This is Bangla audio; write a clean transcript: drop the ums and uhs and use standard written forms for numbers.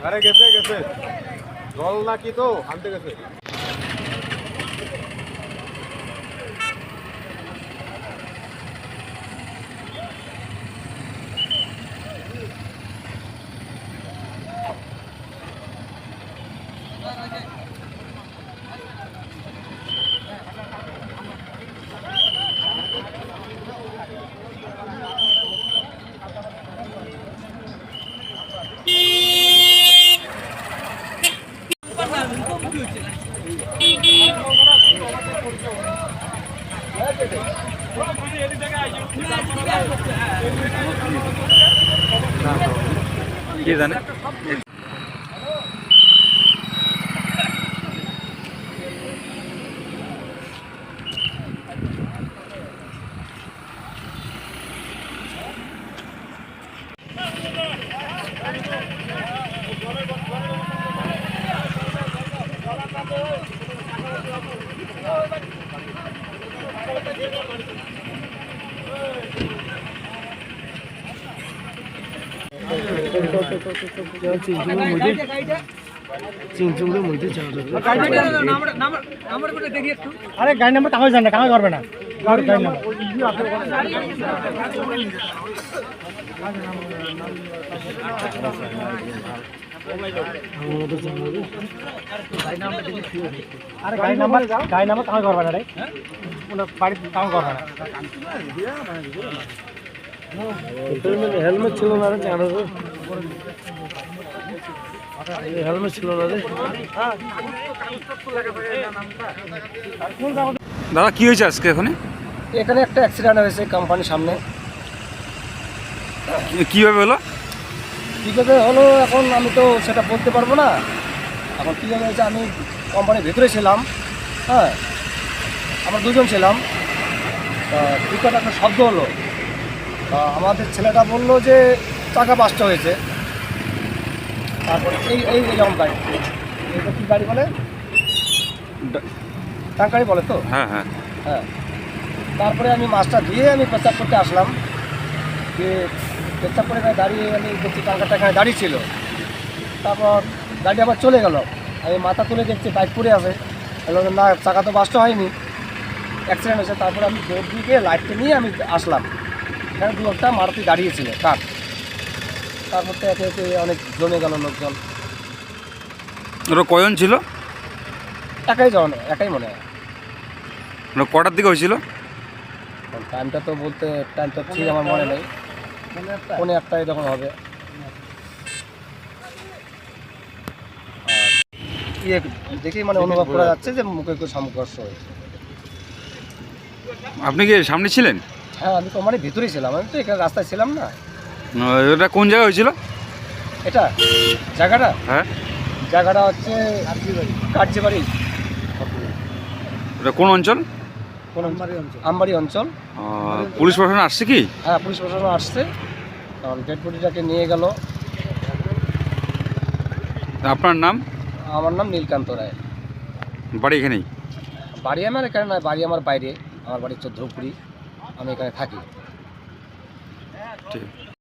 আরে গেছে গেছে জল নাকি তো আনতে গেছে। কে জানে আরে গাড়ি নাম্বার তাহলে জান না কামাই করবে না গাড়ি নাম্বার আরে গাড়ি নাম্বার তাহলে করবে না রে বাড়ি তাও করবে না হেলমেট ছিল না রে হেলমেট ছিল না রে। দাদা কি হয়েছে আজকে এখানে? এখানে একটা অ্যাক্সিডেন্ট হয়েছে কোম্পানির সামনে। কিভাবে হলো? কীভাবে হলো এখন আমি তো সেটা বলতে পারবো না। এখন কীভাবে হয়েছে, আমি কোম্পানির ভেতরে ছিলাম, হ্যাঁ আমরা দুজন ছিলাম। বিকট একটা শব্দ হলো, আমাদের ছেলেটা বললো যে চাকা বাস্ট হয়েছে। তারপরে এইরকম গাড়ি, এটা কী গাড়ি বলে, টাঙ্কারি বলে তো। হ্যাঁ হ্যাঁ হ্যাঁ, তারপরে আমি মাছটা দিয়ে আমি পেশাব করতে আসলাম। যে পেশাব করে দাঁড়িয়ে আমি দেখছি টাঙ্কারটা এখানে দাঁড়িয়ে ছিল। তারপর গাড়ি আবার চলে গেল, আমি মাথা তুলে দেখছি বাইক পড়ে আছে। না, চাকা তো বাস্ট হয়নি, অ্যাক্সিডেন্ট হয়েছে। তারপরে আমি দৌড় দিয়ে লাইটটা নিয়ে আমি আসলাম, এখানে দু একটা মারুতি দাঁড়িয়েছিল কার। তারপর তো একে একে অনেক জমে গেল লোকজন। ওরা কজন ছিল? একাই মনে হয়। কটার দিকে হয়েছিল? টাইমটা তো বলতে, টাইম তো ঠিক আমার মনে নেই, পৌনে একটাই যখন হবে। আর দেখেই মানে অনুভব করা যাচ্ছে যে মুখে একটু সংঘর্ষ হয়েছে। আপনি কি সামনে ছিলেন? হ্যাঁ, আমি তো মানে ভিতরেই ছিলাম, আমি তো এখানে রাস্তায় ছিলাম না। এটা কোন জায়গায় হয়েছিল? এটা জায়গাটা, হ্যাঁ জায়গাটা হচ্ছে কার্যবাড়ি। এটা কোন অঞ্চল? আমবাড়ি অঞ্চল। পুলিশ প্রশাসন আসছে কি? হ্যাঁ, পুলিশ প্রশাসন আসছে, কারণ ডেড বডিটাকে নিয়ে গেল। আপনার নাম? আমার নাম নীলকান্ত রায়। বাড়ি এখানেই? বাড়ি আমার এখানে নয়, বাড়ি আমার বাইরে, আমার বাড়ি হচ্ছে ধূপগুড়ি, আমি এখানে থাকি। ঠিক।